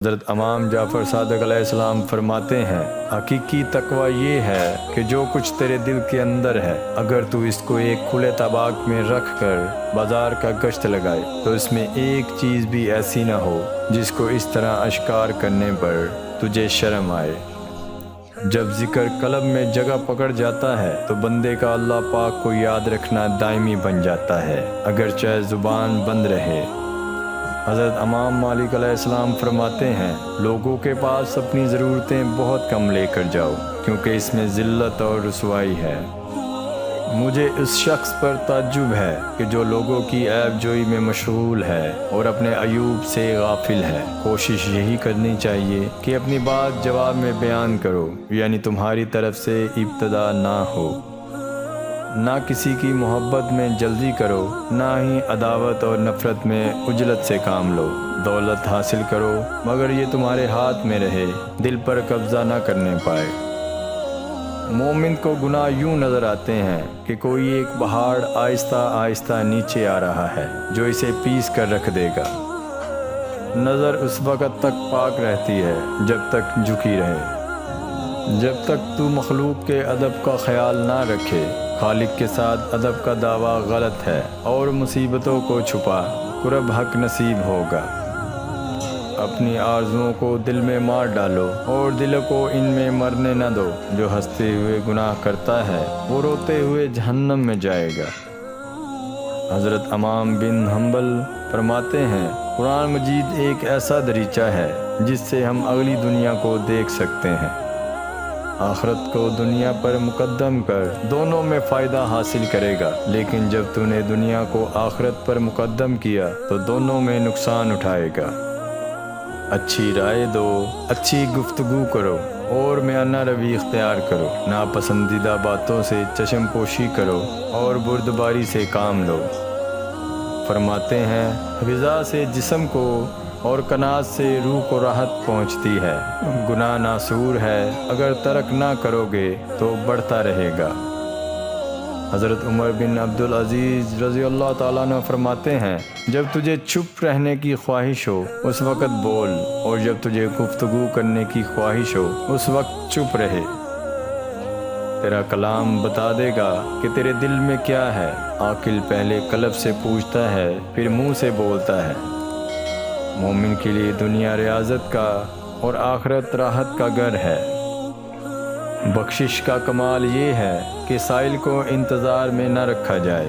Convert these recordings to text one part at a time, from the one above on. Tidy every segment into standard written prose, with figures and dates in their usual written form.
حضرت امام جعفر صادق علیہ السلام فرماتے ہیں، حقیقی تقویٰ یہ ہے کہ جو کچھ تیرے دل کے اندر ہے، اگر تو اس کو ایک کھلے طباق میں رکھ کر بازار کا گشت لگائے تو اس میں ایک چیز بھی ایسی نہ ہو جس کو اس طرح اشکار کرنے پر تجھے شرم آئے۔ جب ذکر قلب میں جگہ پکڑ جاتا ہے تو بندے کا اللہ پاک کو یاد رکھنا دائمی بن جاتا ہے، اگرچہ زبان بند رہے۔ حضرت امام مالک علیہ السلام فرماتے ہیں، لوگوں کے پاس اپنی ضرورتیں بہت کم لے کر جاؤ، کیونکہ اس میں ذلت اور رسوائی ہے۔ مجھے اس شخص پر تعجب ہے کہ جو لوگوں کی عیب جوئی میں مشغول ہے اور اپنے عیوب سے غافل ہے۔ کوشش یہی کرنی چاہیے کہ اپنی بات جواب میں بیان کرو، یعنی تمہاری طرف سے ابتدا نہ ہو۔ نہ کسی کی محبت میں جلدی کرو، نہ ہی عداوت اور نفرت میں عجلت سے کام لو۔ دولت حاصل کرو مگر یہ تمہارے ہاتھ میں رہے، دل پر قبضہ نہ کرنے پائے۔ مومن کو گناہ یوں نظر آتے ہیں کہ کوئی ایک پہاڑ آہستہ آہستہ نیچے آ رہا ہے جو اسے پیس کر رکھ دے گا۔ نظر اس وقت تک پاک رہتی ہے جب تک جھکی رہے۔ جب تک تو مخلوق کے ادب کا خیال نہ رکھے، خالق کے ساتھ ادب کا دعویٰ غلط ہے، اور مصیبتوں کو چھپا، قرب حق نصیب ہوگا۔ اپنی آرزوؤں کو دل میں مار ڈالو اور دل کو ان میں مرنے نہ دو۔ جو ہنستے ہوئے گناہ کرتا ہے وہ روتے ہوئے جہنم میں جائے گا۔ حضرت امام بن حنبل فرماتے ہیں، قرآن مجید ایک ایسا دریچہ ہے جس سے ہم اگلی دنیا کو دیکھ سکتے ہیں۔ آخرت کو دنیا پر مقدم کر دونوں میں فائدہ حاصل کرے گا، لیکن جب تو نے دنیا کو آخرت پر مقدم کیا تو دونوں میں نقصان اٹھائے گا۔ اچھی رائے دو، اچھی گفتگو کرو اور میانہ روی اختیار کرو۔ ناپسندیدہ باتوں سے چشم پوشی کرو اور بردباری سے کام لو۔ فرماتے ہیں، غذا سے جسم کو اور قناعت سے روح کو راحت پہنچتی ہے۔ گناہ ناسور ہے، اگر ترک نہ کرو گے تو بڑھتا رہے گا۔ حضرت عمر بن عبدالعزیز رضی اللہ تعالیٰ عنہ فرماتے ہیں، جب تجھے چپ رہنے کی خواہش ہو اس وقت بول، اور جب تجھے گفتگو کرنے کی خواہش ہو اس وقت چپ رہے۔ تیرا کلام بتا دے گا کہ تیرے دل میں کیا ہے۔ عاقل پہلے قلب سے پوچھتا ہے پھر منہ سے بولتا ہے۔ مومن کے لیے دنیا ریاضت کا اور آخرت راحت کا گھر ہے۔ بخشش کا کمال یہ ہے کہ سائل کو انتظار میں نہ رکھا جائے۔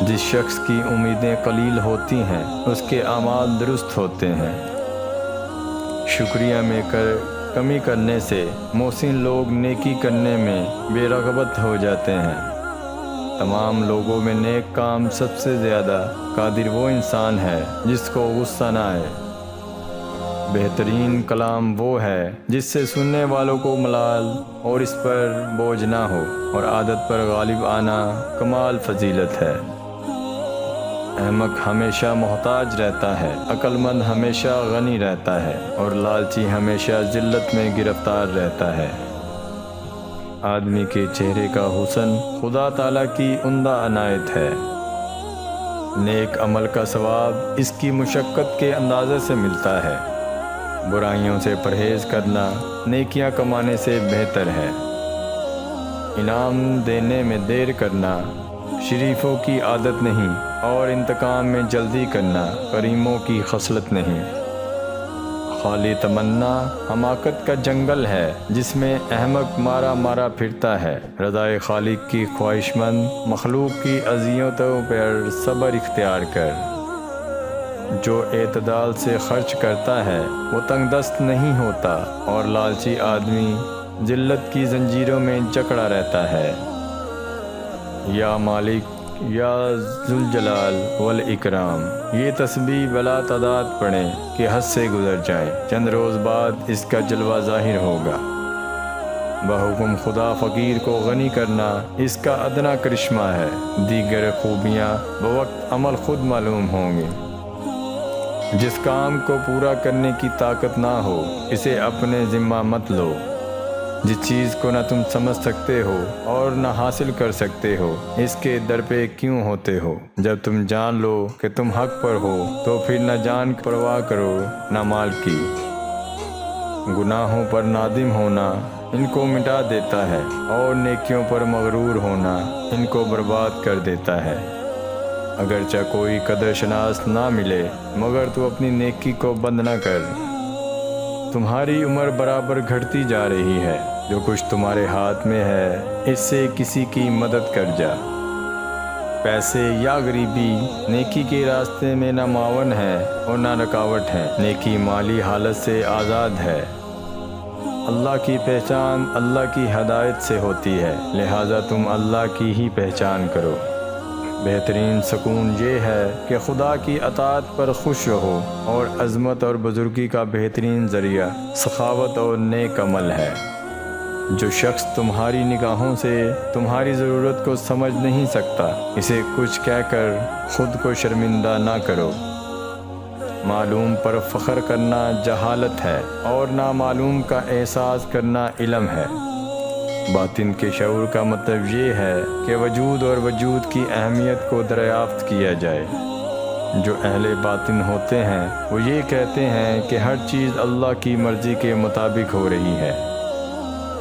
جس شخص کی امیدیں قلیل ہوتی ہیں اس کے اعمال درست ہوتے ہیں۔ شکریہ میں کمی کرنے سے محسن لوگ نیکی کرنے میں بے رغبت ہو جاتے ہیں۔ تمام لوگوں میں نیک کام سب سے زیادہ قادر وہ انسان ہے جس کو غصہ نہ آئے۔ بہترین کلام وہ ہے جس سے سننے والوں کو ملال اور اس پر بوجھ نہ ہو، اور عادت پر غالب آنا کمال فضیلت ہے۔ احمق ہمیشہ محتاج رہتا ہے، عقل مند ہمیشہ غنی رہتا ہے، اور لالچی ہمیشہ ذلت میں گرفتار رہتا ہے۔ آدمی کے چہرے کا حسن خدا تعالیٰ کی عمدہ عنایت ہے۔ نیک عمل کا ثواب اس کی مشقت کے اندازے سے ملتا ہے۔ برائیوں سے پرہیز کرنا نیکیاں کمانے سے بہتر ہے۔ انعام دینے میں دیر کرنا شریفوں کی عادت نہیں، اور انتقام میں جلدی کرنا کریموں کی خصلت نہیں۔ خالی تمنا حماقت کا جنگل ہے جس میں احمق مارا مارا پھرتا ہے۔ رضائے خالق کی خواہش مند مخلوق کی اذیتوں پر صبر اختیار کر۔ جو اعتدال سے خرچ کرتا ہے وہ تنگ دست نہیں ہوتا، اور لالچی آدمی ذلت کی زنجیروں میں جکڑا رہتا ہے۔ یا مالک یا ذوالجلال والاکرام، یہ تسبیح بلا تعداد پڑھیں کہ حد سے گزر جائیں، چند روز بعد اس کا جلوہ ظاہر ہوگا۔ بحکم خدا فقیر کو غنی کرنا اس کا ادنا کرشمہ ہے، دیگر خوبیاں بوقت عمل خود معلوم ہوں گی۔ جس کام کو پورا کرنے کی طاقت نہ ہو اسے اپنے ذمہ مت لو۔ جس چیز کو نہ تم سمجھ سکتے ہو اور نہ حاصل کر سکتے ہو، اس کے در پہ کیوں ہوتے ہو؟ جب تم جان لو کہ تم حق پر ہو تو پھر نہ جان کی پرواہ کرو نہ مال کی۔ گناہوں پر نادم ہونا ان کو مٹا دیتا ہے اور نیکیوں پر مغرور ہونا ان کو برباد کر دیتا ہے۔ اگرچہ کوئی قدر شناس نہ ملے مگر تو اپنی نیکی کو بند نہ کر۔ تمہاری عمر برابر گھٹتی جا رہی ہے، جو کچھ تمہارے ہاتھ میں ہے اس سے کسی کی مدد کر جا۔ پیسے یا غریبی نیکی کے راستے میں نہ معاون ہے اور نہ رکاوٹ ہے۔ نیکی مالی حالت سے آزاد ہے۔ اللہ کی پہچان اللہ کی ہدایت سے ہوتی ہے، لہٰذا تم اللہ کی ہی پہچان کرو۔ بہترین سکون یہ ہے کہ خدا کی اطاعت پر خوش رہو، اور عظمت اور بزرگی کا بہترین ذریعہ سخاوت اور نیک عمل ہے۔ جو شخص تمہاری نگاہوں سے تمہاری ضرورت کو سمجھ نہیں سکتا، اسے کچھ کہہ کر خود کو شرمندہ نہ کرو۔ معلوم پر فخر کرنا جہالت ہے اور نامعلوم کا احساس کرنا علم ہے۔ باطن کے شعور کا مطلب یہ ہے کہ وجود اور وجود کی اہمیت کو دریافت کیا جائے۔ جو اہل باطن ہوتے ہیں وہ یہ کہتے ہیں کہ ہر چیز اللہ کی مرضی کے مطابق ہو رہی ہے۔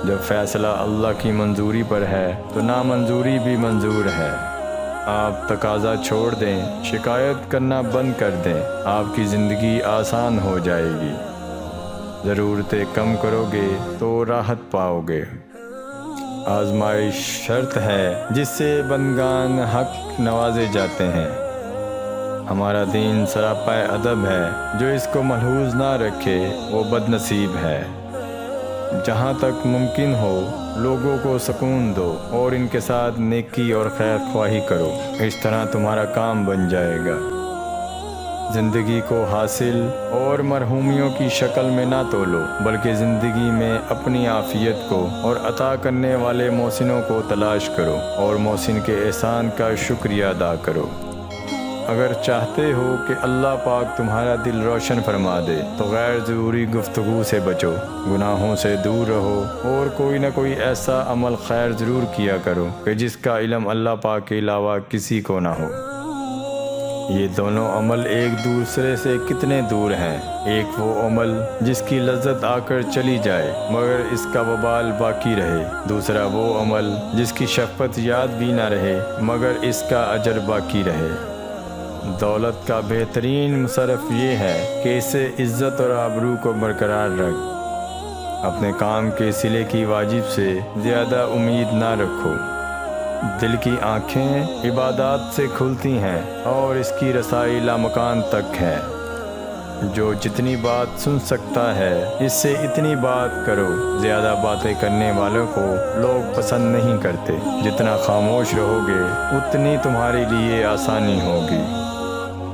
جب فیصلہ اللہ کی منظوری پر ہے تو نامنظوری بھی منظور ہے۔ آپ تقاضا چھوڑ دیں، شکایت کرنا بند کر دیں، آپ کی زندگی آسان ہو جائے گی۔ ضرورتیں کم کرو گے تو راحت پاؤ گے۔ آزمائش شرط ہے جس سے بندگان حق نوازے جاتے ہیں۔ ہمارا دین سراپا ادب ہے، جو اس کو ملحوظ نہ رکھے وہ بد نصیب ہے۔ جہاں تک ممکن ہو لوگوں کو سکون دو اور ان کے ساتھ نیکی اور خیر خواہی کرو، اس طرح تمہارا کام بن جائے گا۔ زندگی کو حاصل اور مرحومیوں کی شکل میں نہ تولو، بلکہ زندگی میں اپنی عافیت کو اور عطا کرنے والے محسنوں کو تلاش کرو اور محسن کے احسان کا شکریہ ادا کرو۔ اگر چاہتے ہو کہ اللہ پاک تمہارا دل روشن فرما دے تو غیر ضروری گفتگو سے بچو، گناہوں سے دور رہو اور کوئی نہ کوئی ایسا عمل خیر ضرور کیا کرو کہ جس کا علم اللہ پاک کے علاوہ کسی کو نہ ہو۔ یہ دونوں عمل ایک دوسرے سے کتنے دور ہیں۔ ایک وہ عمل جس کی لذت آ کر چلی جائے مگر اس کا وبال باقی رہے، دوسرا وہ عمل جس کی شفقت یاد بھی نہ رہے مگر اس کا اجر باقی رہے۔ دولت کا بہترین مصرف یہ ہے کہ اسے عزت اور آبرو کو برقرار رکھ۔ اپنے کام کے صلے کی واجب سے زیادہ امید نہ رکھو۔ دل کی آنکھیں عبادات سے کھلتی ہیں اور اس کی رسائی لامکان تک ہے۔ جو جتنی بات سن سکتا ہے اس سے اتنی بات کرو۔ زیادہ باتیں کرنے والوں کو لوگ پسند نہیں کرتے۔ جتنا خاموش رہو گے اتنی تمہارے لیے آسانی ہوگی۔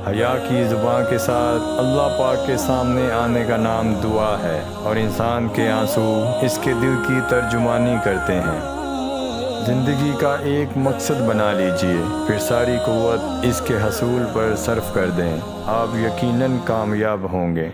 حیا کی زبان کے ساتھ اللہ پاک کے سامنے آنے کا نام دعا ہے، اور انسان کے آنسو اس کے دل کی ترجمانی کرتے ہیں۔ زندگی کا ایک مقصد بنا لیجئے، پھر ساری قوت اس کے حصول پر صرف کر دیں، آپ یقیناً کامیاب ہوں گے۔